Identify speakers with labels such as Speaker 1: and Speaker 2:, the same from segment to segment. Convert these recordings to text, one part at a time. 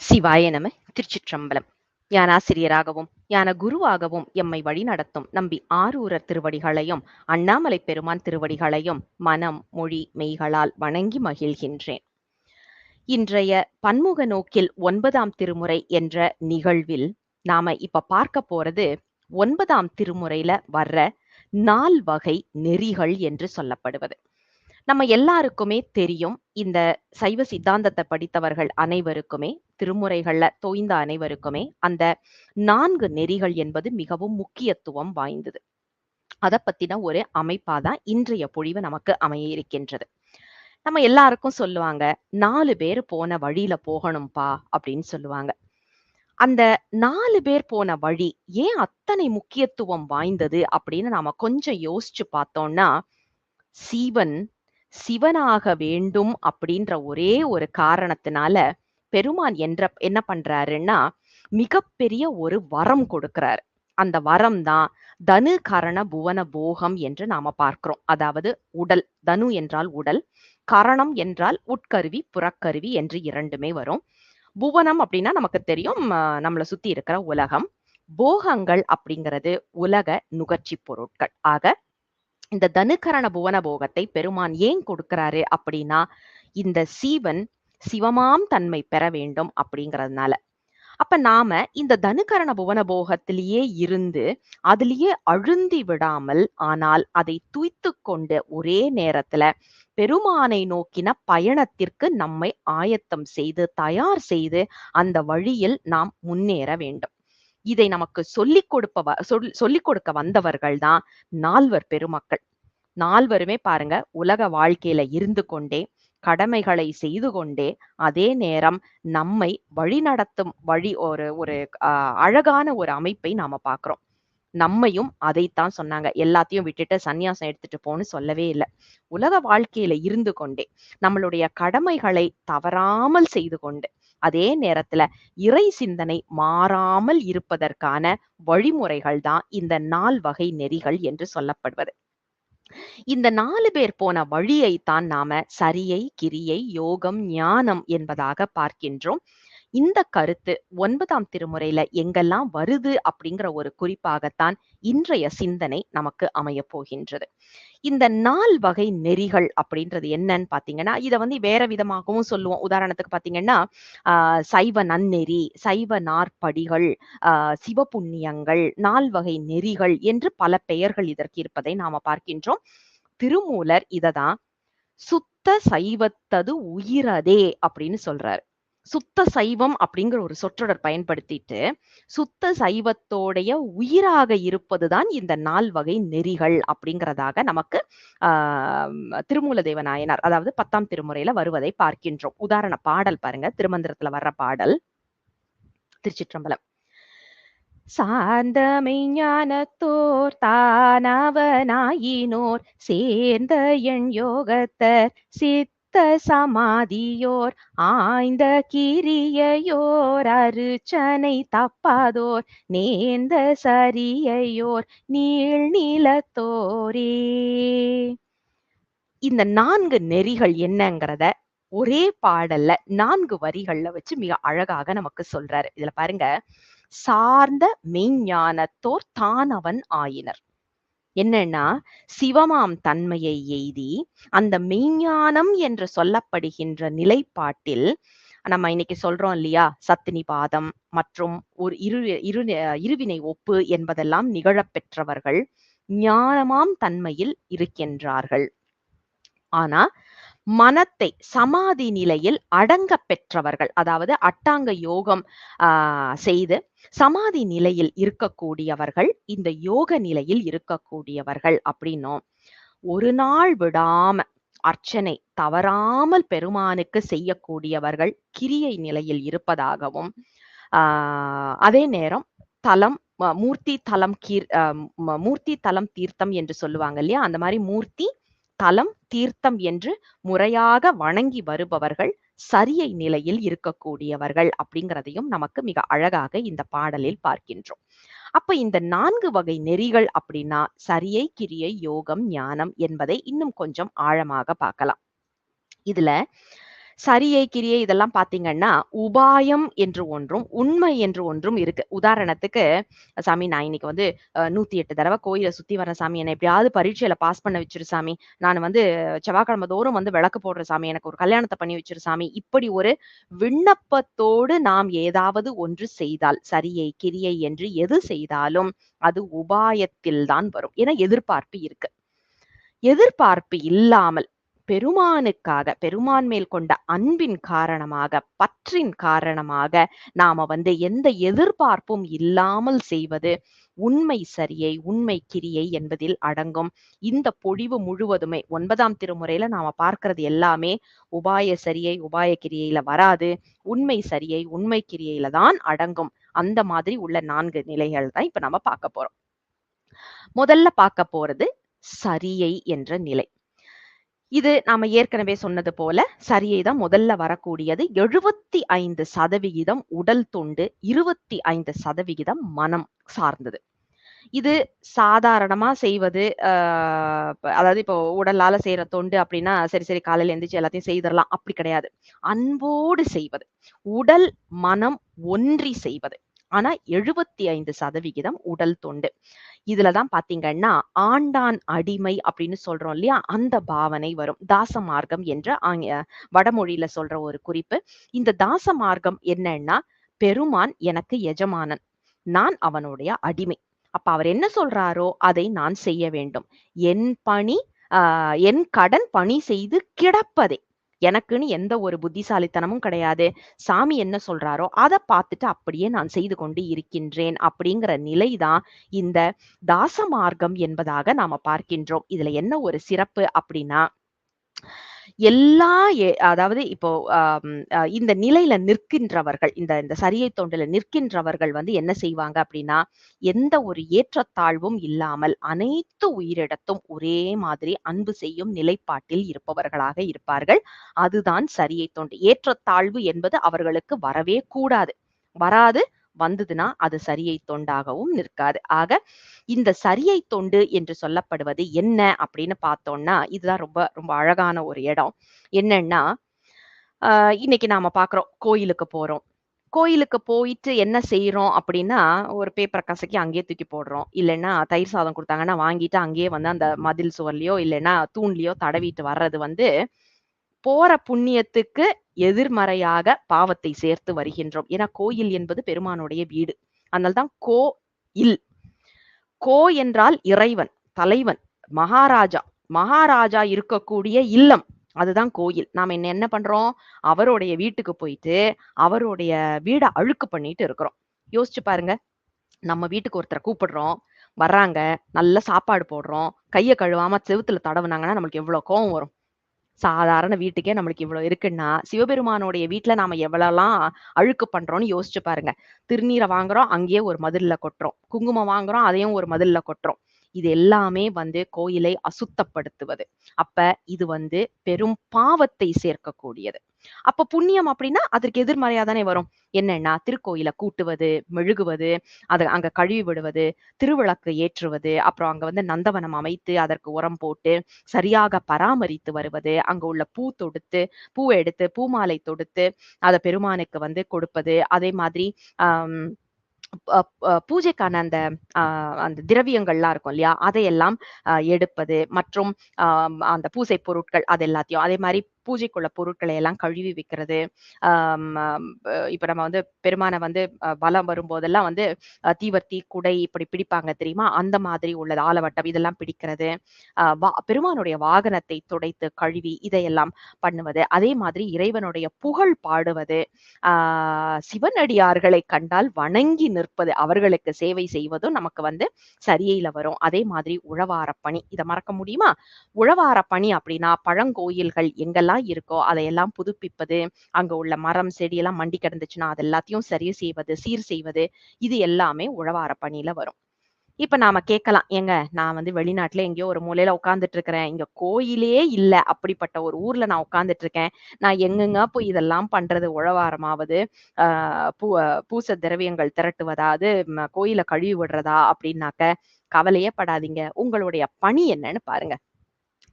Speaker 1: சிவாய நம. திருச்சிற்றம்பலம். ஞானாசிரியராகவும் ஞான குருவாகவும் எம்மை வழிநடத்தும் நம்பி ஆரூரர் திருவடிகளையும் அண்ணாமலை பெருமான் திருவடிகளையும் மனம் மொழி மெய்களால் வணங்கி மகிழ்கின்றேன். இன்றைய பன்முக நோக்கில் 9ஆம் திருமுறை என்ற நிகழ்வில் நாம இப்ப பார்க்க போறது 9ஆம் திருமுறையில வர்ற 4 வகை நெறிகள் என்று சொல்லப்படுவது. நம்ம எல்லாருக்குமே தெரியும். இந்த சைவ சித்தாந்தத்தை படித்தவர்கள் அனைவருக்குமே, திருமுறைகள்ல தோய்ந்த அனைவருக்குமே அந்த 4 நெறிகள் என்பது மிகவும் முக்கியத்துவம் வாய்ந்தது. அத பத்தின ஒரு அமைப்பா தான் இன்றைய பொழிவு நமக்கு அமைய இருக்கின்றது. நம்ம எல்லாருக்கும் சொல்லுவாங்க, 4 பேர் போன வழியில போகணும்பா அப்படின்னு சொல்லுவாங்க. அந்த 4 பேர் போன வழி ஏன் அத்தனை முக்கியத்துவம் வாய்ந்தது அப்படின்னு நாம கொஞ்சம் யோசிச்சு பார்த்தோம்னா, சீவன் சிவனாக வேண்டும் அப்படின்ற ஒரே ஒரு காரணத்தினால பெருமான் என்ன பண்றாருன்னா, மிகப்பெரிய ஒரு வரம் கொடுக்கிறாரு. அந்த வரம் தான் தனு கரண புவன போகம் என்று நாம பார்க்கிறோம். அதாவது உடல், தனு என்றால் உடல், கரணம் என்றால் உட்கருவி, புறக்கருவி என்று 2மே வரும். புவனம் அப்படின்னா நமக்கு தெரியும், நம்மள சுத்தி இருக்கிற உலகம். போகங்கள் அப்படிங்கிறது உலக நுகர்ச்சி பொருட்கள். ஆக இந்த தனுகரண புவன போகத்தை பெருமான் ஏன் கொடுக்கிறாரு அப்படின்னா, இந்த சீவன் சிவமாம் தன்மை பெற வேண்டும் அப்படிங்கிறதுனால. அப்ப நாம இந்த தனுகரண புவன போகத்திலேயே இருந்து அதிலேயே அழுந்தி விடாமல், ஆனால் அதை துய்த்துக் கொண்டு ஒரே நேரத்துல பெருமானை நோக்கின பயணத்திற்கு நம்மை ஆயத்தம் செய்து தயார் செய்து அந்த வழியில் நாம் முன்னேற வேண்டும். இதை நமக்கு சொல்லிக் கொடுக்க வந்தவர்கள் தான் 4 பெருமக்கள். 4 பாருங்க, உலக வாழ்க்கையில இருந்து கொண்டே, கடமைகளை செய்து கொண்டே, அதே நேரம் நம்மை வழிநடத்தும் ஒரு ஒரு அழகான ஒரு அமைப்பை நாம பார்க்கிறோம். நம்மையும் அதைத்தான் சொன்னாங்க. எல்லாத்தையும் விட்டுட்டு சந்நியாசம் எடுத்துட்டு போன்னு சொல்லவே இல்ல. உலக வாழ்க்கையில இருந்து கொண்டே, நம்மளுடைய கடமைகளை தவறாமல் செய்து கொண்டு, அதே நேரத்துல இறை சிந்தனை மாறாமல் இருப்பதற்கான வழிமுறைகள் தான் இந்த 4 வகை நெறிகள் என்று சொல்லப்படுவது. இந்த 4 பேர் போன வழியைத்தான் நாம சரியை, கிரியை, யோகம், ஞானம் என்பதாக பார்க்கின்றோம். இந்த கருத்து 9ஆம் திருமுறையில எங்கெல்லாம் வருது அப்படிங்கிற ஒரு குறிப்பாகத்தான் இன்றைய சிந்தனை நமக்கு அமையப் போகின்றது. இந்த 4 வகை நெறிகள் அப்படின்றது என்னன்னு பார்த்தீங்கன்னா, இத வேற விதமாகவும் சொல்லுவோம். உதாரணத்துக்கு பார்த்தீங்கன்னா, சைவ நன்னெறி, சைவ நாற்படிகள், சிவபுண்ணியங்கள், 4 வகை நெறிகள் என்று பல பெயர்கள் இதற்கு இருப்பதை நாம பார்க்கின்றோம். திருமூலர் இததான் சுத்த சைவத்தது உயிரதே அப்படின்னு சொல்றாரு. சுத்த சைவம் அப்படிங்கிற ஒரு சொற்றொடர் பயன்படுத்திட்டு, சுத்த சைவத்தோடைய உயிராக இருப்பதுதான் இந்த 4 வகை நெறிகள் அப்படிங்கிறதாக நமக்கு திருமூலதேவ நாயனார், அதாவது 10ஆம் திருமுறையில வருவதை பார்க்கின்றோம். உதாரண பாடல் பாருங்க, திருமந்திரத்துல வர்ற பாடல். திருச்சிற்றம்பலம். சார்ந்த மெய்ஞானத்தோர் தானவனாயினோர் சேர்ந்த எண் யோகத்தர் சித்த சமாதியோர் ஆய்ந்த கிரியையோர் அருச்சனை தப்பாதோர் நேர்ந்த சரியையோர் நீள் நீளத்தோரே. இந்த 4 நெறிகள் என்னங்கிறத ஒரே பாடல்ல 4 வரிகள்ல வச்சு மிக அழகாக நமக்கு சொல்றாரு. இதுல பாருங்க, சார்ந்த மெய்ஞானத்தோர் தானவன் ஆயினர். என்னன்னா, சிவமாம் தன்மையை எய்தி அந்த மெய்ஞானம் என்று சொல்லப்படுகின்ற நிலைப்பாட்டில், நம்ம இன்னைக்கு சொல்றோம் இல்லையா, சத்தினிபாதம் மற்றும் ஒரு இருவினை ஒப்பு என்பதெல்லாம் நிகழப் பெற்றவர்கள் ஞானமாம் தன்மையில் இருக்கின்றார்கள். ஆனா மனத்தை சமாதி நிலையில் அடங்க பெற்றவர்கள், அதாவது அட்டாங்க யோகம் செய்து சமாதி நிலையில் இருக்கக்கூடியவர்கள், இந்த யோக நிலையில் இருக்கக்கூடியவர்கள் அப்படின்னும், ஒரு நாள் விடாம அர்ச்சனை தவறாமல் பெருமானுக்கு செய்யக்கூடியவர்கள் கிரியை நிலையில் இருப்பதாகவும், அதே நேரம் தலம் மூர்த்தி தலம் மூர்த்தி தலம் தீர்த்தம் என்று சொல்லுவாங்க இல்லையா, அந்த மாதிரி மூர்த்தி தலம் தீர்த்தம் என்று முறையாக வணங்கி வருபவர்கள் சரியை நிலையில் இருக்கக்கூடியவர்கள் அப்படிங்கிறதையும் நமக்கு மிக அழகாக இந்த பாடலில் பார்க்கின்றோம். அப்ப இந்த 4 வகை நெறிகள் அப்படின்னா சரியை, கிரியை, யோகம், ஞானம் என்பதை இன்னும் கொஞ்சம் ஆழமாக பார்க்கலாம். இதுல சரியை, கிரியை இதெல்லாம் பார்த்தீங்கன்னா, உபாயம் என்று ஒன்றும், உண்மை என்று ஒன்றும் இருக்கு. உதாரணத்துக்கு, "சாமி நான் இன்னைக்கு வந்து 108 தடவ கோயில சுத்தி வரேன் சாமி. என்ன எப்படியாவது பரீட்சையில பாஸ் பண்ண வச்சுரு சாமி. நான் வந்து செவ்வாய்க்கிழமை தோறும் வந்து விளக்கு போடுறேன் சாமி. எனக்கு ஒரு கல்யாணத்த பண்ணி வச்சுரு சாமி." இப்படி ஒரு விண்ணப்பத்தோடு நாம் ஏதாவது ஒன்று செய்தால், சரியை, கிரியை என்று எது செய்தாலும், அது உபாயத்தில் தான் வரும். ஏன்னா எதிர்பார்ப்பு இருக்கு. எதிர்பார்ப்பு இல்லாமல் பெருமானுக்காக, பெருமான் மேல் கொண்ட அன்பின் காரணமாக, பற்றின் காரணமாக நாம வந்து எந்த எதிர்பார்ப்பும் இல்லாமல் செய்வது உண்மை சரியை, உண்மை கிரியை என்பதில் அடங்கும். இந்த பொழிவு முழுவதுமே 9ஆம் திருமுறையில நாம பார்க்கிறது எல்லாமே உபாய சரியை, உபாய கிரியையில வராது. உண்மை சரியை, உண்மை கிரியையில தான் அடங்கும். அந்த மாதிரி உள்ள 4 நிலைகள் தான் இப்ப நம்ம பார்க்க போறோம். முதல்ல பார்க்க போறது சரியை என்ற நிலை. இது நாம ஏற்கனவே சொன்னது போல, சரியை தான் முதல்ல வரக்கூடியது. 75% உடல் தொண்டு, 25% மனம் சார்ந்தது. இது சாதாரணமா செய்வது, அதாவது இப்போ உடலால செய்ற தொண்டு அப்படின்னா, சரி, சரி காலையில எந்திரிச்சு எல்லாத்தையும் செய்திரலாம். அப்படி கிடையாது. அன்போடு செய்வது. உடல், மனம் ஒன்றி செய்வது. ஆனா 75% உடல் தொண்டு. இதுல தான் பார்த்தீங்கன்னா, ஆண்டான் அடிமை அப்படின்னு சொல்றோம் இல்லையா? அந்த பாவனை வரும். தாச மார்க்கம் என்ற வடமொழியில சொல்ற ஒரு குறிப்பு. இந்த தாச மார்க்கம் என்னன்னா, பெருமான் எனக்கு எஜமானன். நான் அவனுடைய அடிமை. அப்ப அவர் என்ன சொல்றாரோ, அதை நான் செய்ய வேண்டும். என் பணி அ என் கடன் பணி செய்து கிடப்பதே. எனக்குன்னு எந்த ஒரு புத்திசாலித்தனமும் கிடையாது. சாமி என்ன சொல்றாரோ, அத பார்த்துட்டு அப்படியே நான் செய்து கொண்டு இருக்கின்றேன். அப்படிங்கிற நிலை தான் இந்த தாச மார்க்கம் என்பதாக நாம பார்க்கின்றோம். இதுல என்ன ஒரு சிறப்பு அப்படின்னா, எல்லா அதாவது இப்போ இந்த நிலையில நிற்கின்றவர்கள், இந்த இந்த சரியை தொண்டுல நிற்கின்றவர்கள் வந்து என்ன செய்வாங்க அப்படின்னா, எந்த ஒரு ஏற்றத்தாழ்வும் இல்லாமல் அனைத்து உயிரிடத்தும் ஒரே மாதிரி அன்பு செய்யும் நிலைப்பாட்டில் இருப்பவர்களாக இருப்பார்கள். அதுதான் சரியை தொண்டு. ஏற்றத்தாழ்வு என்பது அவர்களுக்கு வரவே கூடாது. வராது. வந்ததுன்னா அது சரியை தொண்டாகவும் நிற்காது. ஆக இந்த சரியை தொண்டு என்று சொல்லப்படுவது என்ன அப்படின்னு பார்த்தோம்னா, இதுதான் ரொம்ப ரொம்ப அழகான ஒரு இடம். என்னன்னா, அ இன்னைக்கு நாம பார்க்குறோம். கோயிலுக்கு போறோம். கோயிலுக்கு போயிட்டு என்ன செய்றோம் அப்படின்னா, ஒரு பேப்பர கசக்கி அங்கேயே தூக்கி போடுறோம். இல்லன்னா தயிர் சாதம் குடுத்தாங்கன்னா, வாங்கிட்டு அங்கேயே வந்து அந்த மதில் சுவர்லயோ, இல்லன்னா தூண்லயோ தடவிட்டு வர்றது வந்து, போற புண்ணியத்துக்கு எதிர்மறையாக பாவத்தை சேர்த்து வருகின்றோம். ஏன்னா கோயில் என்பது பெருமானுடைய வீடு. அதனால தான் இல். கோ என்றால் இறைவன், தலைவன், மகாராஜா. மகாராஜா இருக்கக்கூடிய இல்லம். அதுதான் கோயில். நாம என்ன பண்றோம்? அவருடைய வீட்டுக்கு போயிட்டு, அவருடைய வீட அழுக்கு பண்ணிட்டு இருக்கிறோம். யோசிச்சு பாருங்க. நம்ம வீட்டுக்கு ஒருத்தர கூப்பிடுறோம். வர்றாங்க. நல்ல சாப்பாடு போடுறோம். கைய கழுவாம செவுத்துல தடவுனாங்கன்னா, நம்மளுக்கு எவ்வளோ கோவம் வரும்? சாதாரண வீட்டுக்கே நம்மளுக்கு இவ்வளோ இருக்குன்னா, சிவபெருமானுடைய வீட்ல நாம எவ்வளலாம் அழுக்கு பண்றோம்னு யோசிச்சு பாருங்க. திருநீர வாங்குறோம், அங்கேயே ஒரு மதில்ல கொட்டுறோம். குங்குமம் வாங்குறோம், அதையும் ஒரு மதில்ல கொட்டுறோம். இது எல்லாமே வந்து கோயிலை அசுத்தப்படுத்துவது. அப்ப இது வந்து பெரும் பாவத்தை சேர்க்கக்கூடியது. அப்ப புண்ணியம் அப்படின்னா, அதற்கு எதிர்மறையா தானே வரும். என்னன்னா, திருக்கோயில கூட்டுவது, மெழுகுவது, அத அங்க கழுவி விடுவது, திருவிளக்கு ஏற்றுவது, அப்புறம் அங்க வந்து நந்தவனம் அமைத்து அதற்கு உரம் போட்டு, சரியாக பராமரித்து வருவது, அங்க உள்ள பூ தொடுத்து, பூவ எடுத்து பூமாலை தொடுத்து, அத பெருமானுக்கு வந்து கொடுப்பது. அதே மாதிரி அம் அ அ பூஜைக்கான அ அந்த திரவியங்கள்லாம் இருக்கும் இல்லையா? அதையெல்லாம் எடுப்பது மற்றும் அந்த பூசை பொருட்கள் அது எல்லாத்தையும் அதே மாரி பூஜைக்குள்ள பொருட்களை எல்லாம் கழுவி வைக்கிறது. ஆம் இப்ப நம்ம வந்து பெருமான வந்து வலம் வரும்போதெல்லாம் வந்து தீவர்த்தி, குடை இப்படி பிடிப்பாங்க தெரியுமா? அந்த மாதிரி உள்ளது. ஆலவட்டம் இதெல்லாம் பிடிக்கிறது. பெருமானுடைய வாகனத்தை துடைத்து கழுவி இதையெல்லாம் பண்ணுவது. அதே மாதிரி இறைவனுடைய புகழ் பாடுவது. ஆ சிவனடியார்களை கண்டால் வணங்கி நிற்பது. அவர்களுக்கு சேவை செய்வதும் நமக்கு வந்து சரியில வரும். அதே மாதிரி உழவாரப் பணி. இத மறக்க முடியுமா? உழவாரப் பணி அப்படின்னா, பழங்கோயில்கள் எங்கெல்லாம் இருக்கோ, அதையெல்லாம் புதுப்பிப்பது. அங்க உள்ள மரம், செடி எல்லாம் மண்டி கிடந்துச்சுன்னா, அது எல்லாத்தையும் சரி செய்வது, சீர் செய்வது. இது எல்லாமே உழவாரப் பணியில வரும். இப்ப நாம கேட்கலாம், "ஏங்க நான் வந்து வெளிநாட்டுல எங்கேயோ ஒரு மூலையில உட்கார்ந்துட்டு இருக்கிறேன். இங்க கோயிலே இல்ல. அப்படிப்பட்ட ஒரு ஊர்ல நான் உட்கார்ந்துட்டு இருக்கேன். நான் எங்கங்க போய் இதெல்லாம் பண்றது? உழவாரமாவது, ஆ பூ பூச திரவியங்கள் திரட்டுவதாவது, கோயில கழுவி விடுறதா?" அப்படின்னாக்க, கவலையே படாதீங்க. உங்களுடைய பணி என்னன்னு பாருங்க.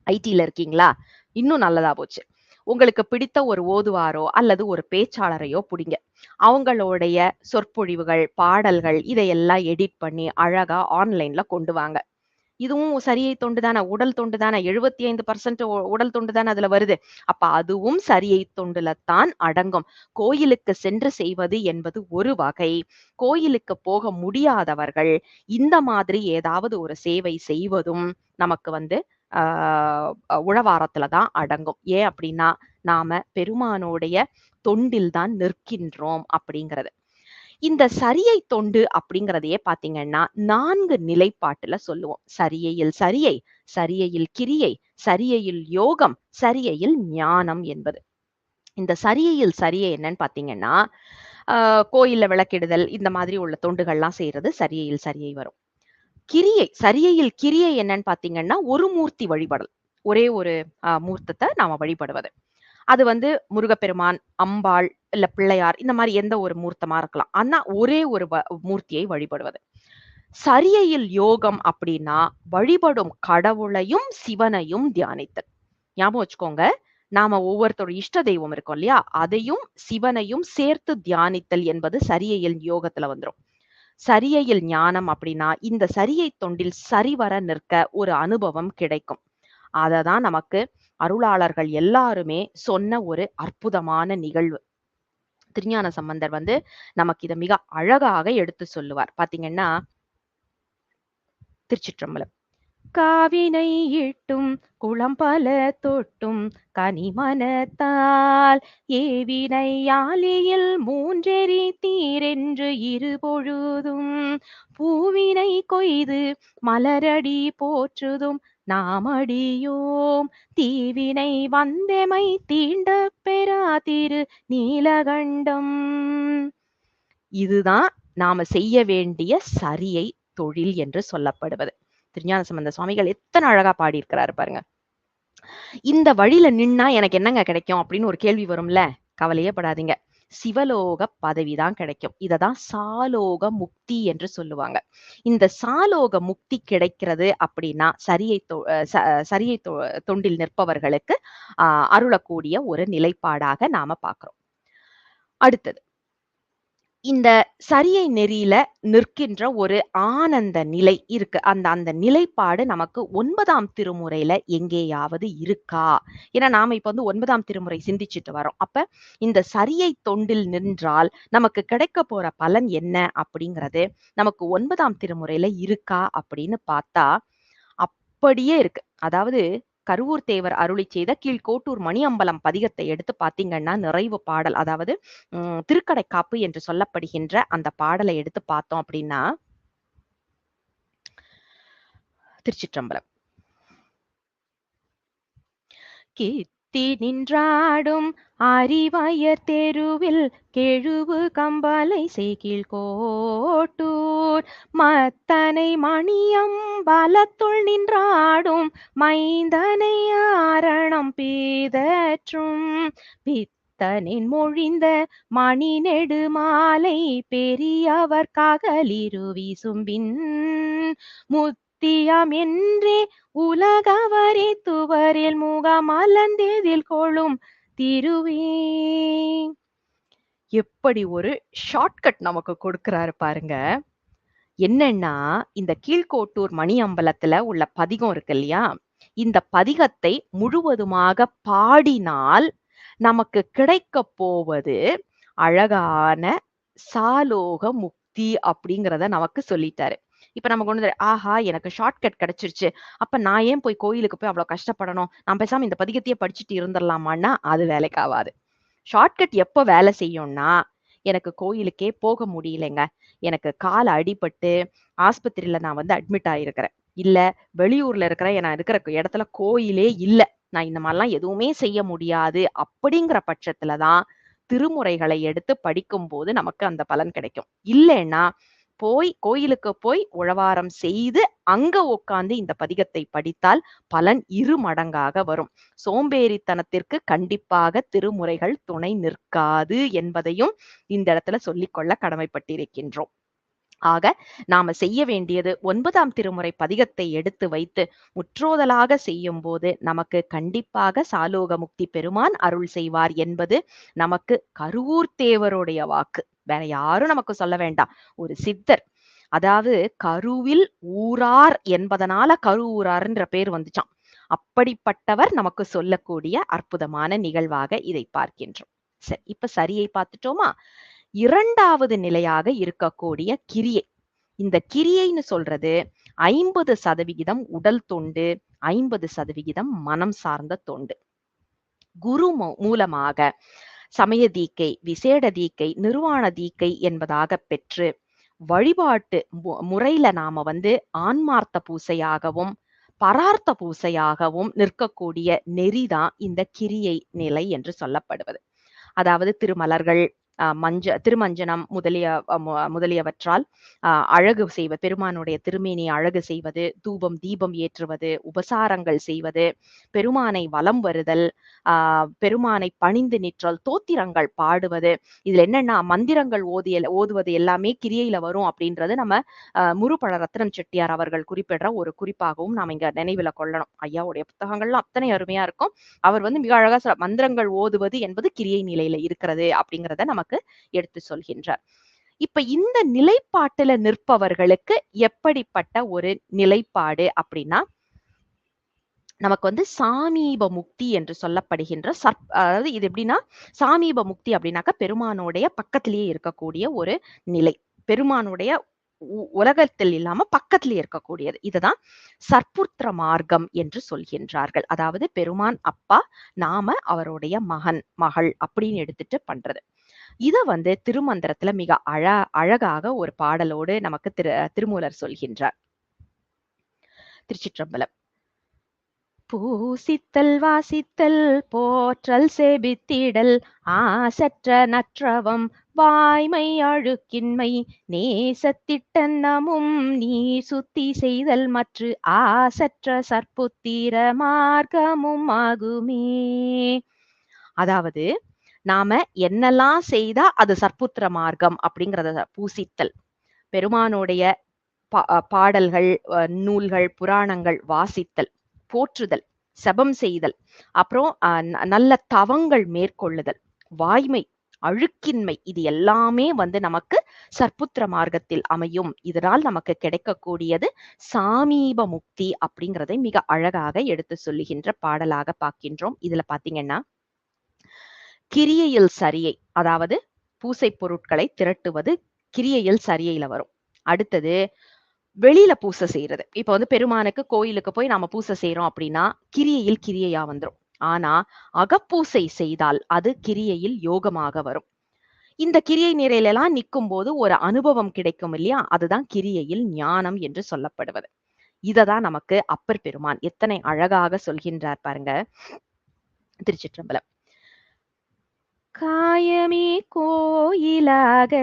Speaker 1: ஐடில இருக்கீங்களா? இன்னும் நல்லதா போச்சு. உங்களுக்கு பிடித்த ஒரு ஓதுவாரோ அல்லது ஒரு பேச்சாளரையோ புடிங்க. அவங்களுடைய சொற்பொழிவுகள், பாடல்கள் இதையெல்லாம் எடிட் பண்ணி அழகா ஆன்லைன்ல கொண்டு வாங்க. இதுவும் சரியை தொண்டு தான, உடல் தொண்டு தான. 75% உடல் தொண்டு தான அதுல வருது. அப்ப அதுவும் சரியை தொண்டுல தான் அடங்கும். கோயிலுக்கு சென்று செய்வது என்பது ஒரு வகை. கோயிலுக்கு போக முடியாதவர்கள், இந்த மாதிரி ஏதாவது ஒரு சேவை செய்வதும் நமக்கு வந்து ஆ உழவாரத்துல தான் அடங்கும். ஏன் அப்டின்னா, நாம பெருமானுடைய தொண்டில் தான் நிற்கின்றோம் அப்படிங்கிறது. இந்த சரியை தொண்டு அப்படிங்கிறதையே பார்த்தீங்கன்னா, 4 நிலைப்பாட்டுல சொல்லுவோம். சரியையில் சரியை, சரியையில் கிரியை, சரியையில் யோகம், சரியையில் ஞானம் என்பது. இந்த சரியையில் சரியை என்னன்னு பார்த்தீங்கன்னா, அ கோயில்ல விளக்கிடுதல் இந்த மாதிரி உள்ள தொண்டுகள்லாம் செய்றது சரியையில் சரியை வரும். சரியையில் கிரியை என்னன்னு பார்த்தீங்கன்னா, ஒரு மூர்த்தி வழிபடல். ஒரே ஒரு மூர்த்தத்த நாம வழிபடுவது. அது வந்து முருகப்பெருமான், அம்பாள், இல்ல பிள்ளையார் இந்த மாரி எந்த ஒரு மூர்த்தமா இருக்கலாம். ஆனா ஒரே ஒரு மூர்த்தியை வழிபடுவது. சரியையில் யோகம் அப்படின்னா, வழிபடும் கடவுளையும், சிவனையும் தியானித்தல். ஞாபகம் வச்சுக்கோங்க. நாம ஒவ்வொருத்தரோட இஷ்ட தெய்வம் இருக்கும் இல்லையா? அதையும், சிவனையும் சேர்த்து தியானித்தல் என்பது சரியையில் யோகத்துல வந்துரும். சரியையில் ஞானம் அப்படின்னா, இந்த சரியை தொண்டில் சரிவர நிற்க ஒரு அனுபவம் கிடைக்கும். அததான் நமக்கு அருளாளர்கள் எல்லாருமே சொன்ன ஒரு அற்புதமான நிகழ்வு. திருஞான சம்பந்தர் வந்து நமக்கு இத மிக அழகாக எடுத்து சொல்லுவார். பார்த்தீங்கன்னா, திருச்சிற்றம்பலம். காவினை இட்டும் குளம்பல தொட்டும் கனிமனத்தால் ஏவினை யாலியில் மூன்றெறி தீரென்று இருபொழுதும் பூவினை கொய்து மலரடி போற்றுதும் நாமடியோம் தீவினை வந்தெமை தீண்ட பெறா திரு நீலகண்டம். இதுதான் நாம செய்ய வேண்டிய சரியை தொழில் என்று சொல்லப்படுவது. திருஞான சம்பந்த சுவாமிகள் எத்தனை அழகா பாடியிருக்கிறாரு பாருங்க. இந்த வழியில நின்னா எனக்கு என்னங்க கிடைக்கும் அப்படின்னு ஒரு கேள்வி வரும்ல. கவலையே படாதீங்க. சிவலோக பதவிதான் கிடைக்கும். இததான் சாலோக முக்தி என்று சொல்லுவாங்க. இந்த சாலோக முக்தி கிடைக்கிறது அப்படின்னா சரியை தொண்டில் நிற்பவர்களுக்கு அருளக்கூடிய ஒரு நிலைப்பாடாக நாம பார்க்கிறோம். அடுத்தது இந்த சரியை நெறியில நிற்கின்ற ஒரு ஆனந்த நிலை இருக்கு. அந்த நிலைப்பாடு நமக்கு 9ஆம் திருமுறையில எங்கேயாவது இருக்கா? ஏன்னா நாம இப்ப வந்து 9ஆம் திருமுறை சிந்திச்சுட்டு வரோம். அப்ப இந்த சரியை தொண்டில் நின்றால் நமக்கு கிடைக்க போற பலன் என்ன அப்படிங்கிறது நமக்கு 9ஆம் திருமுறையில இருக்கா அப்படின்னு பார்த்தா, அப்படியே இருக்கு. அதாவது கருவூர் தேவர் அருளிச் செய்த கீழ்கோட்டூர் மணியம்பலம் பதிகத்தை எடுத்து பார்த்தீங்கன்னா, நிறைவு பாடல் அதாவது திருக்கடைக்காப்பு என்று சொல்லப்படுகின்ற அந்த பாடலை எடுத்து பார்த்தோம் அப்படின்னா, திருச்சிற்றம்பலம். கித்தி நின்றாடும் அறிவயர் தெருவில் கெழுவு கம்பலை செய்கில் கோட்டூர் மத்தனை மணியம் பலத்துள் நின்றாடும் மைந்தனை ஆரணம் பீதற்றும் பித்தனின் மொழிந்த மணி நெடு மாலை பெரியவர் ககலிரு வீசும்பின் முத்தியம் என்றே உலகவரே துவரில் முகமலர்ந்தெதில் கொள்ளும் திருவே. எப்படி ஒரு ஷார்ட்கட் நமக்கு கொடுக்கிறாரு பாருங்க. என்னன்னா, இந்த கீழ்கோட்டூர் மணியம்பலத்துல உள்ள பதிகம் இருக்கு இல்லையா? இந்த பதிகத்தை முழுவதுமாக பாடினால் நமக்கு கிடைக்கப் போவது அழகான சாலோக முக்தி அப்படிங்கிறத நமக்கு சொல்லிட்டாரு. இப்ப நமக்கு ஒண்ணு ஆஹா! எனக்கு ஷார்ட்கட் கிடைச்சிருச்சு. அப்ப நான் ஏன் போய் கோயிலுக்கு போய் அவ்ளோ கஷ்டப்படணும்? நான் பேசாம இந்த பதிகத்தையே படிச்சுட்டு இருந்துரலாமான்னா, அது வேலைக்கு ஆவாது. ஷார்ட்கட் எப்ப வேலை செய்யும்னா, எனக்கு கோயிலுக்கே போக முடியலைங்க. எனக்கு கால் அடிபட்டு ஆஸ்பத்திரியில நான் வந்து அட்மிட் ஆயிருக்கிறேன். இல்ல வெளியூர்ல இருக்கிறேன். நான் இருக்கிற இடத்துல கோயிலே இல்ல. நான் இந்த மாரிலாம் எதுவுமே செய்ய முடியாது. அப்படிங்கிற பட்சத்துல தான் திருமுறைகளை எடுத்து படிக்கும்போது நமக்கு அந்த பலன் கிடைக்கும். இல்லைன்னா, கோயிலுக்கு போய் உழவாரம் செய்து அங்க உட்கார்ந்து இந்த பதிகத்தை படித்தால் பலன் 2 மடங்காக வரும். சோம்பேறித்தனத்திற்கு கண்டிப்பாக திருமுறைகள் துணை நிற்காது என்பதையும் இந்த இடத்துல சொல்லிக்கொள்ள கடமைப்பட்டிருக்கின்றோம். ஆக நாம செய்ய வேண்டியது 9ஆம் திருமுறை பதிகத்தை எடுத்து வைத்து முற்றோதலாக செய்யும் போது நமக்கு கண்டிப்பாக சாலோக முக்தி பெருமான் அருள் செய்வார் என்பது நமக்கு கருவூர் தேவருடைய வாக்கு. வேற யாரும் நமக்கு சொல்ல வேண்டாம். ஒரு சித்தர், அதாவது கருவில் ஊரார் என்பதனால கருவூரார்ன்ற பேர் வந்துச்சாம். அப்படிப்பட்டவர் நமக்கு சொல்லக்கூடிய அற்புதமான நிகழ்வாக இதை பார்க்கின்றோம். சரி, இப்ப சரியை பார்த்துட்டோமா? 2வது நிலையாக இருக்கக்கூடிய கிரியை. இந்த கிரியைன்னு சொல்றது 50% உடல் தொண்டு, 50% மனம் சார்ந்த தொண்டு. குரு மூலமாக சமய தீக்கை, விசேட தீக்கை, நிர்வாண தீக்கை என்பதாக பெற்று வழிபாட்டு முறையில நாம ஆன்மார்த்த பூசையாகவும் பரார்த்த பூசையாகவும் நிற்கக்கூடிய நெறிதான் இந்த கிரியை நிலை என்று சொல்லப்படுவது. அதாவது திருமலர்கள், திருமஞ்சனம் முதலியவற்றால் அழகு செய்வது, பெருமானுடைய திருமேனியை அழகு செய்வது, தூபம் தீபம் ஏற்றுவது, உபசாரங்கள் செய்வது, பெருமானை வலம் வருதல், பெருமானை பணிந்து நிற்றல், தோத்திரங்கள் பாடுவது. இதுல என்னன்னா மந்திரங்கள் ஓதுவது எல்லாமே கிரியையில வரும் அப்படின்றது நம்ம முருபழ ரத்னம் செட்டியார் அவர்கள் குறிப்பிடுற ஒரு குறிப்பாகவும் நாம இங்க நினைவுல கொள்ளணும். ஐயாவுடைய புத்தகங்கள்லாம் அத்தனை அருமையா இருக்கும். அவர் மிக அழகா மந்திரங்கள் ஓதுவது என்பது கிரியை நிலையில இருக்கிறது அப்படிங்கிறத நமக்கு எடுத்து சொல்கின்றார். இப்ப இந்த நிலைப்பாட்டுல நிற்பவர்களுக்கு எப்படிப்பட்ட ஒரு நிலைப்பாடு அப்படின்னா, நமக்கு சாமீப முக்தி என்று சொல்லப்படுகின்ற அதாவது இது எப்படின்னா, சாமீப முக்தி அப்படின்னாக்க பெருமானுடைய பக்கத்திலேயே இருக்கக்கூடிய ஒரு நிலை. பெருமானுடைய உலகத்தில் இல்லாம பக்கத்திலேயே இருக்கக்கூடியது. இதுதான் சற்புத்திர மார்க்கம் என்று சொல்கின்றார்கள். அதாவது பெருமான் அப்பா, நாம அவருடைய மகன் மகள் அப்படின்னு எடுத்துட்டு பண்றது. இத திருமந்திரத்துல மிக அழகாக ஒரு பாடலோடு நமக்கு திருமூலர் சொல்கின்றார். திருச்சிற்றம்பலம். பூசித்தல் வாசித்தல் போற்றல் செபித்திடல் ஆசற்ற நற்றவம் வாய்மை அழுக்கின்மை நேசத்திட்டன்னமும் நீ சுத்தி செய்தல் மற்ற ஆசற்ற சற்புத்திர மார்க்கமும் ஆகுமே. அதாவது நாம என்னெல்லாம் செய்தா அது சற்புத்திர மார்க்கம் அப்படிங்கிறத பூசித்தல், பெருமானுடைய பாடல்கள், நூல்கள், புராணங்கள் வாசித்தல், போற்றுதல், செபம் செய்தல், அப்புறம் நல்ல தவங்கள் மேற்கொள்ளுதல், வாய்மை அழுக்கின்மை, இது எல்லாமே நமக்கு சற்புத்திர மார்க்கத்தில் அமையும். இதனால் நமக்கு கிடைக்கக்கூடியது சாமீப முக்தி அப்படிங்கிறதை மிக அழகாக எடுத்து சொல்லுகின்ற பாடலாக பார்க்கின்றோம். இதுல பாத்தீங்கன்னா கிரியையில் சரியை, அதாவது பூசை பொருட்களை திரட்டுவது கிரியையில் சரியையில வரும். அடுத்தது வெளியில பூசை செய்யறது. இப்ப பெருமானுக்கு கோயிலுக்கு போய் நாம பூசை செய்யறோம் அப்படின்னா கிரியையில் கிரியையா வந்துரும். ஆனா அகப்பூசை செய்தால் அது கிரியையில் யோகமாக வரும். இந்த கிரியை நிறையில எல்லாம் நிற்கும் போது ஒரு அனுபவம் கிடைக்கும் இல்லையா, அதுதான் கிரியையில் ஞானம் என்று சொல்லப்படுவது. இததான் நமக்கு அப்பர் பெருமான் எத்தனை அழகாக சொல்கின்றார் பாருங்க. திருச்சிற்றம்பலம். காயமே கோயிலாக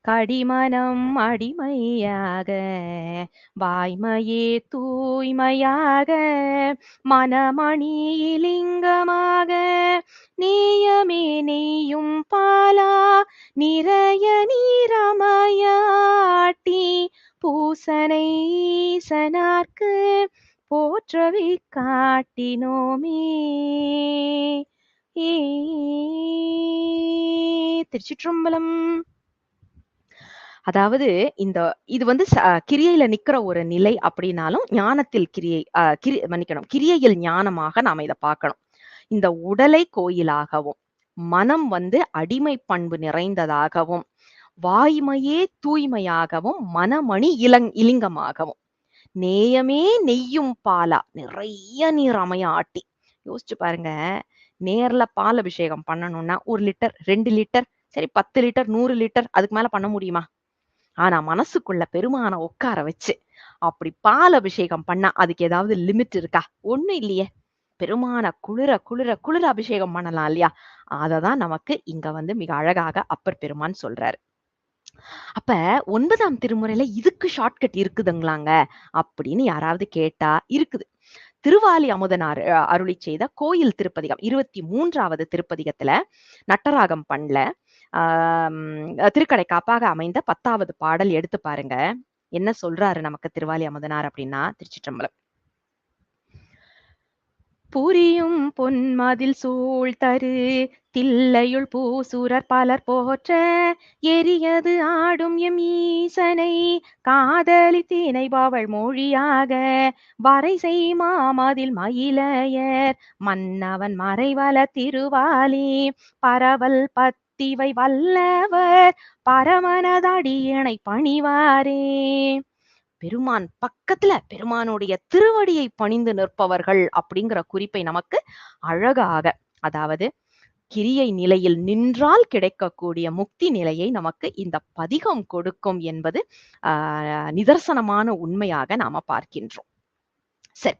Speaker 1: கடிமனம் அடிமையாக வாய்மையே தூய்மையாக மனமணி லிங்கமாக நேயமே நெய்யும் பாலா நிறைய நீரமயாட்டி பூசனை ஈசனார்க்கு போற்றவை காட்டினோமே. திருச்சிற்றம்பலம். அதாவது இது கிரியையில நிக்கிற ஒரு நிலை அப்படின்னாலும் ஞானத்தில் மன்னிக்கணும், கிரியையில் ஞானமாக நாம இதை பார்க்கணும். இந்த உடலை கோயிலாகவும் மனம் அடிமை பண்பு நிறைந்ததாகவும் வாய்மையே தூய்மையாகவும் மனமணி இலிங்கமாகவும் நேயமே நெய்யும் பாலா நிறைய நீர் அமையாட்டி. யோசிச்சு பாருங்க, நேர்ல பால் அபிஷேகம் பண்ணணும்னா 1 லிட்டர் 2 லிட்டர் சரி 10 லிட்டர் 100 லிட்டர் அதுக்கு மேல பண்ண முடியுமா? ஆனா மனசுக்குள்ள பெருமான உட்கார வச்சு அப்படி பால் அபிஷேகம் பண்ணா அதுக்கு ஏதாவது லிமிட் இருக்கா? ஒண்ணும் இல்லையே. பெருமான குளிர குளிர குளிர அபிஷேகம் பண்ணலாம் இல்லையா? அததான் நமக்கு இங்க மிக அழகாக அப்பர் பெருமான் சொல்றாரு. அப்ப 9ஆம் திருமுறையில இதுக்கு ஷார்ட்கட் இருக்குதுங்களாங்க அப்படின்னு யாராவது கேட்டா இருக்குது. திருவாலி அமுதனார் அருளி செய்த கோயில் திருப்பதிகம் 23வது திருப்பதிகத்துல நட்டராகம் பண்ணல திருக்கடைக்காப்பாக அமைந்த 10வது பாடல் எடுத்து பாருங்க. என்ன சொல்றாரு நமக்கு திருவாலி அமுதனார் அப்படின்னா, திருச்சிற்றம்பலம். புரியும் பொன்மதில் சூழ்தரு தில்லையுள் பூசுரர் பலர் போற்ற எரியது ஆடும் எம் ஈசனை காதலி திணைபவள் மொழியாக வரைசை மாமதில் மயிலையர் மன்னவன் மறைவல திருவாலி பரவல் பத்திவை வல்லவர் பரமனதடியணை பணிவாரே. பெருமான் பக்கத்துல பெருமானுடைய திருவடியை பணிந்து நிற்பவர்கள் அப்படிங்கிற குறிப்பை நமக்கு அழகாக, அதாவது கிரியை நிலையில் நின்றால் கிடைக்கக்கூடிய முக்தி நிலையை நமக்கு இந்த பதிகம் கொடுக்கும் என்பது நிதர்சனமான உண்மையாக நாம பார்க்கின்றோம். சரி,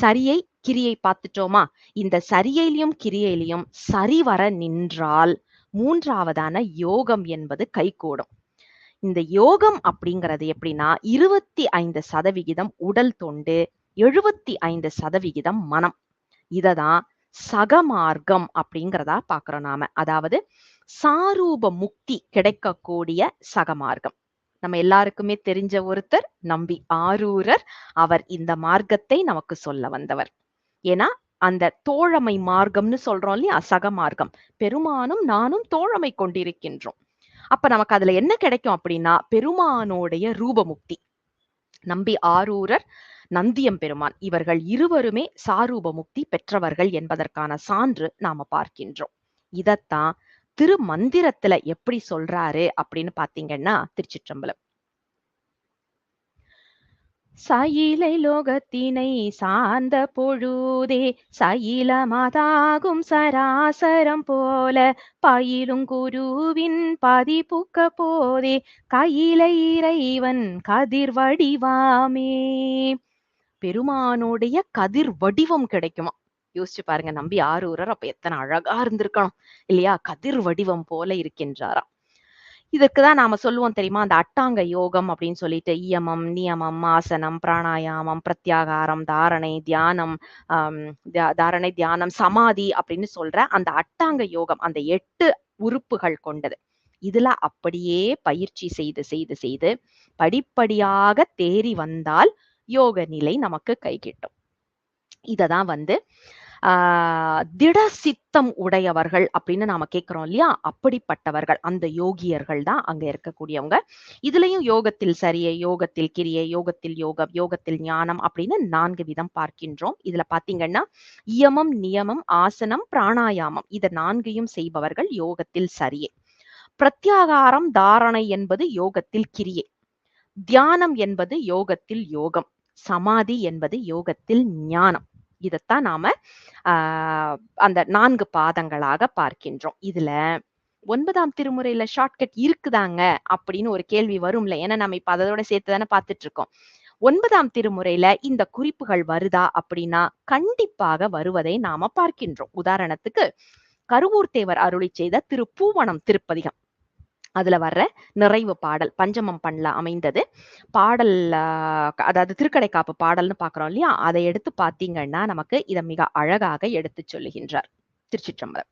Speaker 1: சரியை கிரியை பார்த்துட்டோமா? இந்த சரியையிலும் கிரியையிலையும் சரிவர நின்றால் 3வதான யோகம் என்பது கைகூடும். இந்த யோகம் அப்படிங்கிறது எப்படின்னா 25% உடல் தொண்டு, 75% மனம். இததான் சகமார்க்கம் அப்படிங்கிறதா பாக்குறோம் நாம. அதாவது சாரூப முக்தி கிடைக்கக்கூடிய சகமார்க்கம். நம்ம எல்லாருக்குமே தெரிஞ்ச ஒருத்தர் நம்பி ஆரூரர். அவர் இந்த மார்க்கத்தை நமக்கு சொல்ல வந்தவர். ஏன்னா அந்த தோழமை மார்க்கம்னு சொல்றோம் இல்லையா, சகமார்க்கம். பெருமானும் நானும் தோழமை கொண்டிருக்கின்றோம். அப்ப நமக்கு அதுல என்ன கிடைக்கும் அப்படின்னா பெருமானோடைய ரூபமுக்தி. நம்பி ஆரூரர், நந்தியம் பெருமான் இவர்கள் இருவருமே சாரூப முக்தி பெற்றவர்கள் என்பதற்கான சான்று நாம பார்க்கின்றோம். இதத்தான் திருமந்திரத்துல எப்படி சொல்றாரு அப்படின்னு பாத்தீங்கன்னா, திருச்சிற்றம்பலம். சயிலை லோகத்தினை சார்ந்த பொழுதே சயிலமதாகும் சராசரம் போல பயிலும் குருவின் பதிப்புக்க போதே கையிலை இறைவன் கதிர் வடிவாமே. பெருமானுடைய கதிர் வடிவம் கிடைக்குமா? யோசிச்சு பாருங்க. நம்பி ஆரூரர் அப்ப எத்தனை அழகா இருந்திருக்கணும் இல்லையா? கதிர் வடிவம் போல இருக்கின்றாராம். இதற்குதான் நாம சொல்லுவோம் தெரியுமா, அந்த அட்டாங்க யோகம் அப்படின்னு சொல்லிட்டு இயமம், நியமம், ஆசனம், பிராணாயாமம், பிரத்யாகாரம், தாரணை, தியானம், தாரணை, தியானம், சமாதி அப்படின்னு சொல்ற அந்த அட்டாங்க யோகம் அந்த 8 உறுப்புகள் கொண்டது. இதுல அப்படியே பயிற்சி செய்து செய்து செய்து படிப்படியாக தேறி வந்தால் யோக நிலை நமக்கு கை கிட்டும். இததான் திட சித்தம் உடையவர்கள் அப்படின்னு நாம கேட்கிறோம் இல்லையா, அப்படிப்பட்டவர்கள் அந்த யோகியர்கள் தான் அங்க இருக்கக்கூடியவங்க. இதுலயும் யோகத்தில் சரியை, யோகத்தில் கிரியை, யோகத்தில் யோகம், யோகத்தில் ஞானம் அப்படின்னு 4 விதம் பார்க்கின்றோம். இதுல பாத்தீங்கன்னா இயமம், நியமம், ஆசனம், பிராணாயாமம் இத 4ஐயும் செய்பவர்கள் யோகத்தில் சரியை. பிரத்யாகாரம், தாரணை என்பது யோகத்தில் கிரியை. தியானம் என்பது யோகத்தில் யோகம். சமாதி என்பது யோகத்தில் ஞானம். இதத்தான் நாம அந்த 4 பாதங்களாக பார்க்கின்றோம். இதுல 9ஆம் திருமுறையில ஷார்ட்கட் இருக்குதாங்க அப்படின்னு ஒரு கேள்வி வரும்ல. ஏன்னா நம்ம இப்ப அதோட சேர்த்து தானே பார்த்துட்டு இருக்கோம். 9ஆம் திருமுறையில இந்த குறிப்புகள் வருதா அப்படின்னா கண்டிப்பாக வருவதை நாம பார்க்கின்றோம். உதாரணத்துக்கு கருவூர் தேவர் அருளி செய்த திருப்பூவனம் திருப்பதிகம், அதுல வர்ற நிறைவு பாடல் பஞ்சமம் பண்ணல அமைந்தது பாடல். அதாவது திருக்கடைக்காப்பு பாடல்னு பாக்குறோம் இல்லையா, அதை எடுத்து பாத்தீங்கன்னா நமக்கு இதை மிக அழகாக எடுத்து சொல்லுகின்றார். திருச்சிற்றம்பலம்.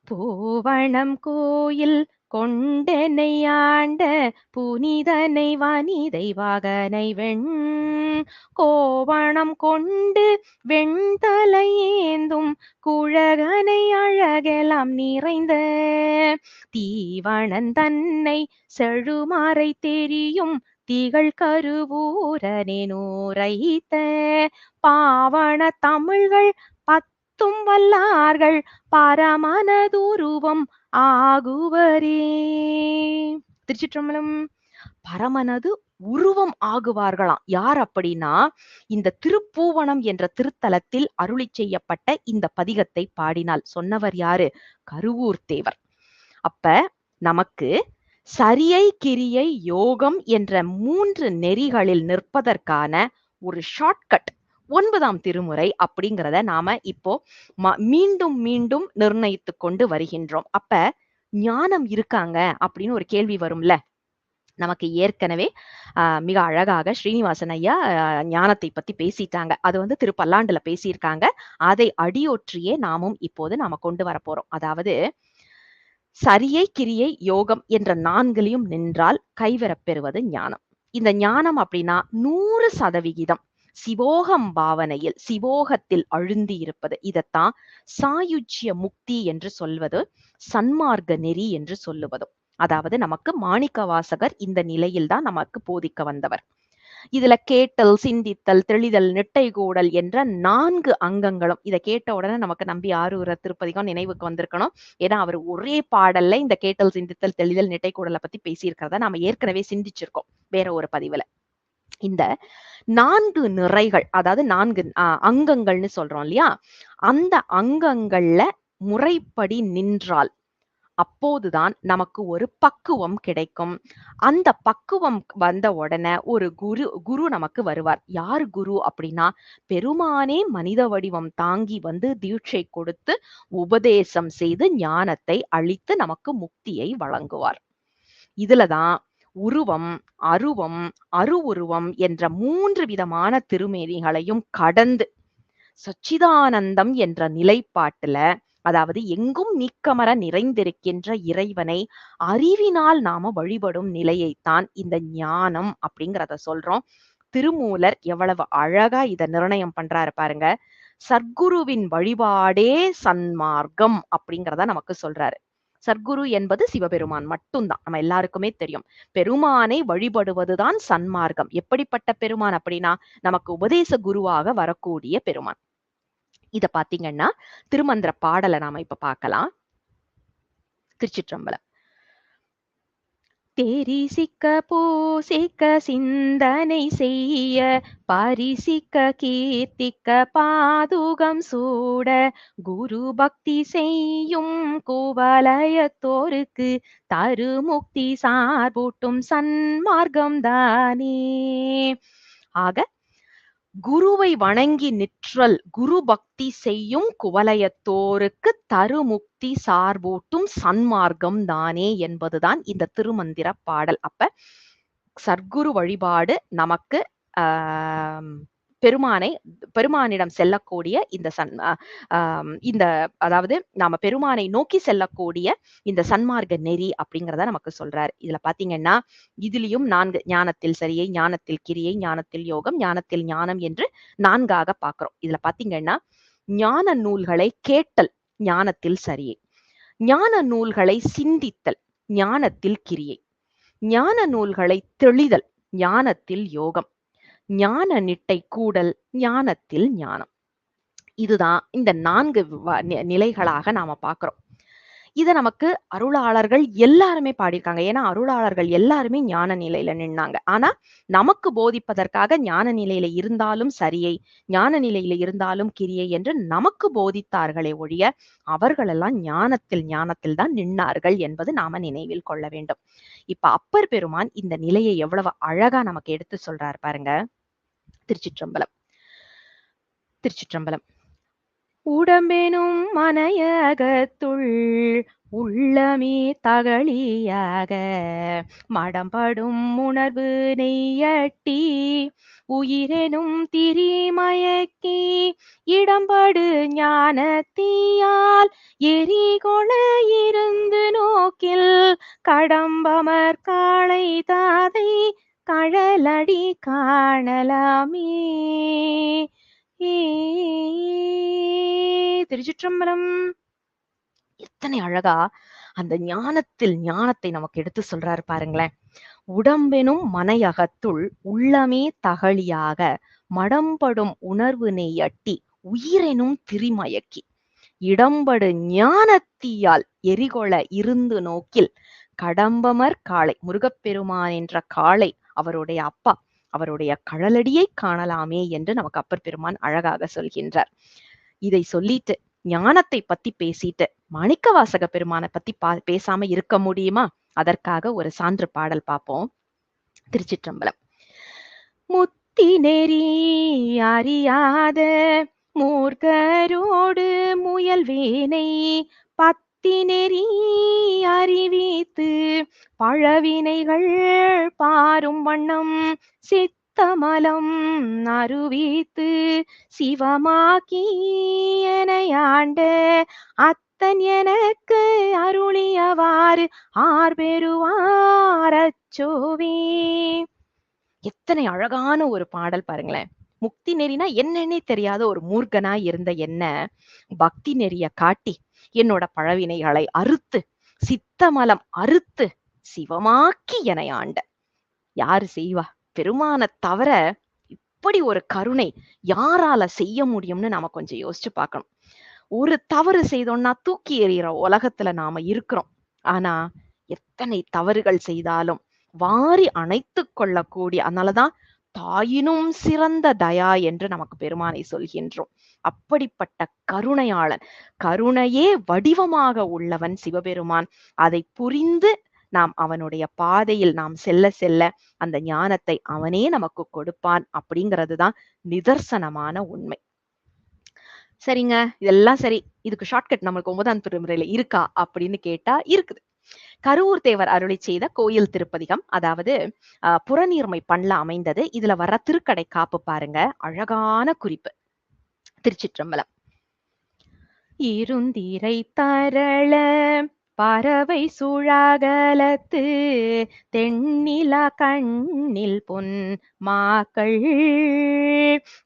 Speaker 1: பூவணம் கோயில் கொண்டெனை ஆண்ட புனிதனை வனிதை வாகனை கோவணம் கொண்டு வெண்தலை ஏந்தும் குழகனை அழகெல்லாம் நிறைந்த தீவணன் தன்னை செழுமாறை தெரியும் திகழ் கருவூரனே நூரைத்த பாவன தமிழ்கள் பத்தும் வல்லார்கள் பரமனதுருவம் ஆகுவரே. திருச்சிற்றம்பலம். பரமனது உருவம் ஆகுவார்களாம். யார் அப்படின்னா இந்த திருப்பூவனம் என்ற திருத்தலத்தில் அருளி செய்யப்பட்ட இந்த பதிகத்தை பாடினால் சொன்னவர் யாரு? கருவூர் தேவர். அப்ப நமக்கு சரியை, கிரியை, யோகம் என்ற 3 நெறிகளில் நிற்பதற்கான ஒரு ஷார்ட்கட் 9ஆம் திருமுறை அப்படிங்கிறத நாம இப்போ மீண்டும் மீண்டும் நிர்ணயித்து கொண்டு வருகின்றோம். அப்ப ஞானம் இருக்காங்க அப்படின்னு ஒரு கேள்வி வரும்ல. நமக்கு ஏற்கனவே மிக அழகாக ஸ்ரீனிவாசன் ஐயா ஞானத்தை பத்தி பேசிட்டாங்க. அது திருப்பல்லாண்டுல பேசியிருக்காங்க. அதை அடியொற்றியே நாமும் இப்போது நாம கொண்டு வர போறோம். அதாவது சரியை, கிரியை, யோகம் என்ற 4லையும் நின்றால் கைவரப் பெறுவது ஞானம். இந்த ஞானம் அப்படின்னா 100% சிவோகம் பாவனையில், சிவோகத்தில் அழுந்தி இருப்பது. இதத்தான் சாயுஜ்ய முக்தி என்று சொல்வது, சன்மார்க்க நெறி என்று சொல்லுவதும். அதாவது நமக்கு மாணிக்க வாசகர் இந்த நிலையில்தான் நமக்கு போதிக்க வந்தவர். இதுல கேட்டல், சிந்தித்தல், தெளிதல், நிட்டைகூடல் என்ற 4 அங்கங்களும். இதை கேட்ட உடனே நமக்கு நம்பி ஆரூரர் திருப்பதிகம் நினைவுக்கு வந்திருக்கணும். ஏன்னா அவர் ஒரே பாடல்ல இந்த கேட்டல், சிந்தித்தல், தெளிதல், நிட்டைகூடலை பத்தி பேசியிருக்கிறத நாம ஏற்கனவே சிந்திச்சிருக்கோம் வேற ஒரு பதிவுல. இந்த 4 நிறைகள், அதாவது 4 அங்கங்கள்னு சொல்றோம் இல்லையா, அந்த அங்கங்கள்ல முறைப்படி நின்றால் அப்போதுதான் நமக்கு ஒரு பக்குவம் கிடைக்கும். அந்த பக்குவம் வந்த உடனே ஒரு குரு நமக்கு வருவார். யார் குரு அப்படின்னா, பெருமானே மனித வடிவம் தாங்கி வந்து தீட்சை கொடுத்து உபதேசம் செய்து ஞானத்தை அளித்து நமக்கு முக்தியை வழங்குவார். இதுலதான் உருவம், அருவம், அருவுருவம் என்ற 3 விதமான திருமேனிகளையும் கடந்து சச்சிதானந்தம் என்ற நிலைப்பாட்டுல, அதாவது எங்கும் நீக்கமற நிறைந்திருக்கின்ற இறைவனை அறிவினால் நாம வழிபடும் நிலையைத்தான் இந்த ஞானம் அப்படிங்கிறத சொல்றோம். திருமூலர் எவ்வளவு அழகா இத நிர்ணயம் பண்றாரு பாருங்க. சர்க்குருவின் வழிபாடே சன்மார்க்கம் அப்படிங்கிறத நமக்கு சொல்றாரு. சர்க்குரு என்பது சிவபெருமான் மட்டும்தான். நம்ம எல்லாருக்குமே தெரியும். பெருமானை வழிபடுவதுதான் சன்மார்க்கம். எப்படிப்பட்ட பெருமான் அப்படின்னா, நமக்கு உபதேச குருவாக வரக்கூடிய பெருமான். இத பாத்தீங்கன்னா திருமந்திர பாடலை நாம இப்ப பார்க்கலாம். திருச்சிற்றம்பலம். தெரிசிக்க பூசிக்க சிந்தனை செய்ய பரிசிக்க கீர்த்திக்க பாதுகம் சூட குரு பக்தி செய்யும் குவலயத்தோருக்கு தருமுக்தி சார்பூட்டும் சன்மார்க்கம் தானே. ஆக குருவை வணங்கி நிற்றல், குரு பக்தி செய்யும் குவலயத்தோருக்கு தருமுக்தி சார்பூட்டும் சன்மார்க்கம் தானே என்பதுதான் இந்த திருமந்திர பாடல். அப்ப சர்க்குரு வழிபாடு நமக்கு பெருமானிடம் செல்லக்கூடிய இந்த அதாவது நாம பெருமானை நோக்கி செல்லக்கூடிய இந்த சன்மார்க்க நெறி அப்படிங்கிறத நமக்கு சொல்றாரு. இதுல பாத்தீங்கன்னா இதுலயும் 4 ஞானத்தில் சரியை, ஞானத்தில் கிரியை, ஞானத்தில் யோகம், ஞானத்தில் ஞானம் என்று 4ஆக பார்க்கிறோம். இதுல பாத்தீங்கன்னா ஞான நூல்களை கேட்டல் ஞானத்தில் சரியை, ஞான நூல்களை சிந்தித்தல் ஞானத்தில் கிரியை, ஞான நூல்களை தெளிதல் ஞானத்தில் யோகம், ஞான நிட்டை கூடல் ஞானத்தில் ஞானம். இதுதான் இந்த 4 நிலைகளாக நாம பார்க்கிறோம். இத நமக்கு அருளாளர்கள் எல்லாருமே பாடியிருக்காங்க. ஏன்னா அருளாளர்கள் எல்லாருமே ஞான நிலையில நின்னாங்க. ஆனா நமக்கு போதிப்பதற்காக ஞான நிலையில இருந்தாலும் சரியை, ஞான நிலையில இருந்தாலும் கிரியை என்று நமக்கு போதித்தார்களே ஒழிய அவர்களெல்லாம் ஞானத்தில் தான் நின்னார்கள் என்பது நாம நினைவில் கொள்ள வேண்டும். இப்ப அப்பர் பெருமான் இந்த நிலையை எவ்வளவு அழகா நமக்கு எடுத்து சொல்றாரு பாருங்க. திருச்சிற்றம்பலம். திருச்சிற்றம்பலம். உடம்பெனும் மனையகத்துள் உள்ளமே தகளியாக மடம்படும் உணர்வு நெய்யட்டி உயிரெனும் திரிமயக்கி இடம்படு ஞானத்தீயால் எரிகொள இருந்து நோக்கில் கடம்பமர் காளை தாதை கழலடி காணலாமே. திருச்சிற்றம்பலம். எத்தனை அழகா அந்த ஞானத்தை நமக்கு எடுத்து சொல்றாரு பாருங்களேன். உடம்பெனும் மனையகத்துள் உள்ளமே தகளியாக மடம்படும் உணர்வு நெய்யட்டி உயிரெனும் திரிமயக்கி இடம்படு ஞானத்தீயால் எரிகொள இருந்து நோக்கில் கடம்பமர் காளை, முருகப்பெருமான் என்ற காளை அவருடைய அப்பா, அவருடைய கழலடியை காணலாமே என்று நமக்கு அப்பர் பெருமான் அழகாக சொல்கின்றார். இதை சொல்லிட்டு ஞானத்தை பத்தி பேசிட்டு மாணிக்கவாசக பெருமானை பத்தி பேசாம இருக்க முடியுமா? அதற்காக ஒரு சான்று பாடல் பார்ப்போம். திருச்சிற்றம்பலம். முத்தி நெறி அறியாத மூர்க்கரோடு முயல்வேனை பத்தி நெறி அறிவித்து பழவினைகள் பாரும் வண்ணம் சித்தமலம் அருவித்து சிவமாக்கி எனையாண்ட அத்தன் எனக்கு அருளியவாறு ஆர்பெருவார் அச்சோவே. எத்தனை அழகான ஒரு பாடல் பாருங்களேன். முக்தி நெறினா என்னன்னே தெரியாத ஒரு மூர்க்கனா இருந்த என்ன பக்தி நெறிய காட்டி என்னோட பழவினைகளை அறுத்து சித்தமலம் அறுத்து சிவமாக்கி என ஆண்ட. யாரு செய்வா? பெருமானை தவிர இப்படி ஒரு கருணை யாரால செய்ய முடியும்னு நாம கொஞ்சம் யோசிச்சு பார்க்கணும். ஒரு தவறு செய்தோம்னா தூக்கி எறிகிற உலகத்துல நாம இருக்கிறோம். ஆனா எத்தனை தவறுகள் செய்தாலும் வாரி அணைத்துக் கொள்ளக்கூடிய, அதனாலதான் தாயினும் சிறந்த தயா என்று நமக்கு பெருமானை சொல்கின்றோம். அப்படிப்பட்ட கருணையாளன், கருணையே வடிவமாக உள்ளவன் சிவபெருமான். அதை புரிந்து நாம் அவனுடைய பாதையில் நாம் செல்ல செல்ல அந்த ஞானத்தை அவனே நமக்கு கொடுப்பான் அப்படிங்கிறதுதான் நிதர்சனமான உண்மை. சரிங்க, இதெல்லாம் சரி. இதுக்கு ஷார்ட்கட் நம்மளுக்கு 9ஆம் திருமுறையில இருக்கா அப்படின்னு கேட்டா இருக்குது. கருவூர் தேவர் அருளி செய்த கோயில் திருப்பதிகம், அதாவது புறநீர்மை பண்ணல அமைந்தது. இதுல வர்ற திருக்கடை காப்பு பாருங்க, அழகான குறிப்பு. திருச்சிற்றம்பலம். இருந்திரை தரள பறவை சுழாகலத்து தென்னிலா கண்ணில் பொன் மாக்கள்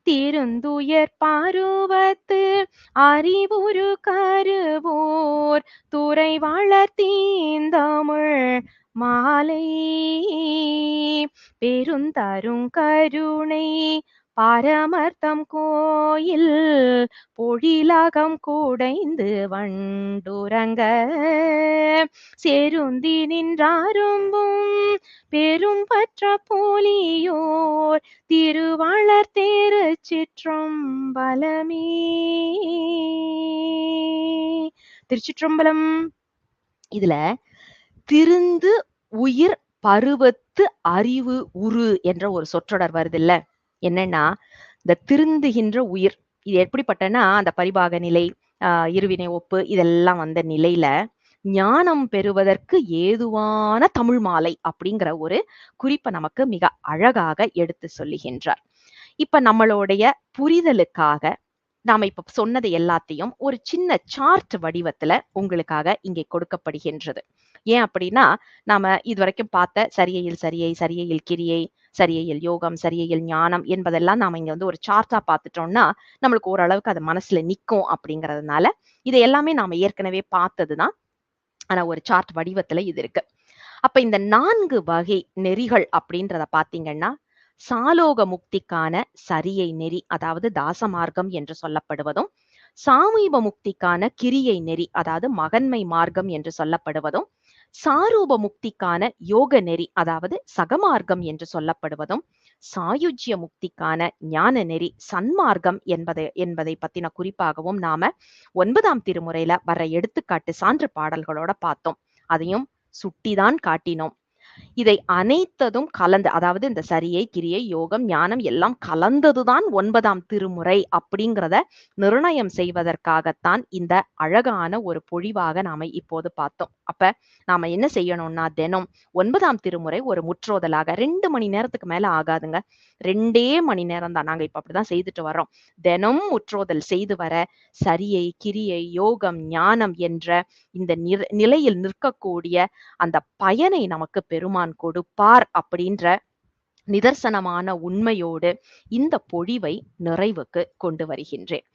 Speaker 1: திருந்துயர் பருவத்து அறிவுரு கருவோர் துறை வளர்த்தீந்தமிழ் மாலை பெருந்தரும் கருணை பரமர்த்தம் கோயில் பொழிலகம் குடைந்து வண்டுறங்க செருந்தி நின்றாரும்பும் பெரும் பற்ற போலியோர் திருவளர் திருச்சிற்றம்பலமே. திருச்சிற்றம்பலம். இதுல திருந்து உயிர் பருவத்து அறிவு உரு என்ற ஒரு சொற்றொடர் வருது இல்ல. என்னன்னா இந்த திருந்துகின்ற உயிர், இது எப்படிப்பட்டனா அந்த பரிபாக நிலை, இருவினை ஒப்பு இதெல்லாம் வந்த நிலையில ஞானம் பெறுவதற்கு ஏதுவான தமிழ் மாலை அப்படிங்கிற ஒரு குறிப்பை நமக்கு மிக அழகாக எடுத்து சொல்லுகின்றார். இப்ப நம்மளுடைய புரிதலுக்காக நாம இப்ப சொன்னது எல்லாத்தையும் ஒரு சின்ன சார்ட் வடிவத்துல உங்களுக்காக இங்கே கொடுக்கப்படுகின்றது. ஏன் அப்படின்னா, நாம இதுவரைக்கும் பார்த்த சரியையில் சரியை, சரியையில் கிரியை, சரியையில் யோகம், சரியையில் ஞானம் என்பதெல்லாம் நாம இங்க வந்து ஒரு சார்ட்டா பார்த்துட்டோம்னா நம்மளுக்கு ஓரளவுக்கு அது மனசுல நிக்கும் அப்படிங்கிறதுனால இது எல்லாமே நாம ஏற்கனவே பார்த்ததுதான். ஆனா ஒரு சார்ட் வடிவத்துல இது இருக்கு. அப்ப இந்த 4 வகை நெறிகள் அப்படின்றத பாத்தீங்கன்னா, சாலோக முக்திக்கான சரியை நெறி, அதாவது தாச மார்க்கம் என்று சொல்லப்படுவதும், சாமீப முக்திக்கான கிரியை நெறி, அதாவது மகன்மை மார்க்கம் என்று சொல்லப்படுவதும், சாரூப முக்திக்கான யோக நெறி, அதாவது சகமார்க்கம் என்று சொல்லப்படுவதும், சாயுஜ்ய முக்திக்கான ஞான நெறி சன்மார்க்கம் என்பதை பத்தின குறிப்பாகவும் நாம 9ஆம் திருமுறையில வர்ற எடுத்துக்காட்டு சான்று பாடல்களோட பார்த்தோம். அதையும் சுட்டிதான் காட்டினோம். இதை அனைத்ததும் கலந்து, அதாவது இந்த சரியை, கிரியை, யோகம், ஞானம் எல்லாம் கலந்ததுதான் 9ஆம் திருமுறை அப்படிங்கிறத நிர்ணயம் செய்வதற்காகத்தான் இந்த அழகான ஒரு பொழிவாக நாம இப்போது பார்த்தோம். அப்ப நாம என்ன செய்யணும்னா, தினம் 9ஆம் திருமுறை ஒரு முற்றோதலாக 2 மணி நேரத்துக்கு மேல ஆகாதுங்க. 2 மணி நேரம் தான். நாங்க இப்ப அப்படிதான் செய்துட்டு வர்றோம். தினம் முற்றோதல் செய்து வர சரியை, கிரியை, யோகம், ஞானம் என்ற இந்த நிலையில் நிற்கக்கூடிய அந்த பயனை நமக்கு பெருமான் கொடுப்பார் அப்படின்ற நிதர்சனமான உண்மையோடு இந்த பொழிவை நிறைவுக்கு கொண்டு வருகின்றேன்.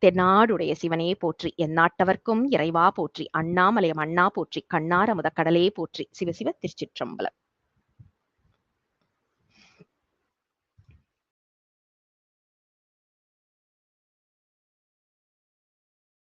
Speaker 1: தென்னாடுடைய சிவனே போற்றி, எந்நாட்டவர்க்கும் இறைவா போற்றி, அண்ணாமலையம் அண்ணா போற்றி, கண்ணார முதக்கடலே போற்றி. சிவசிவ திருச்சிற்றம்பலம்.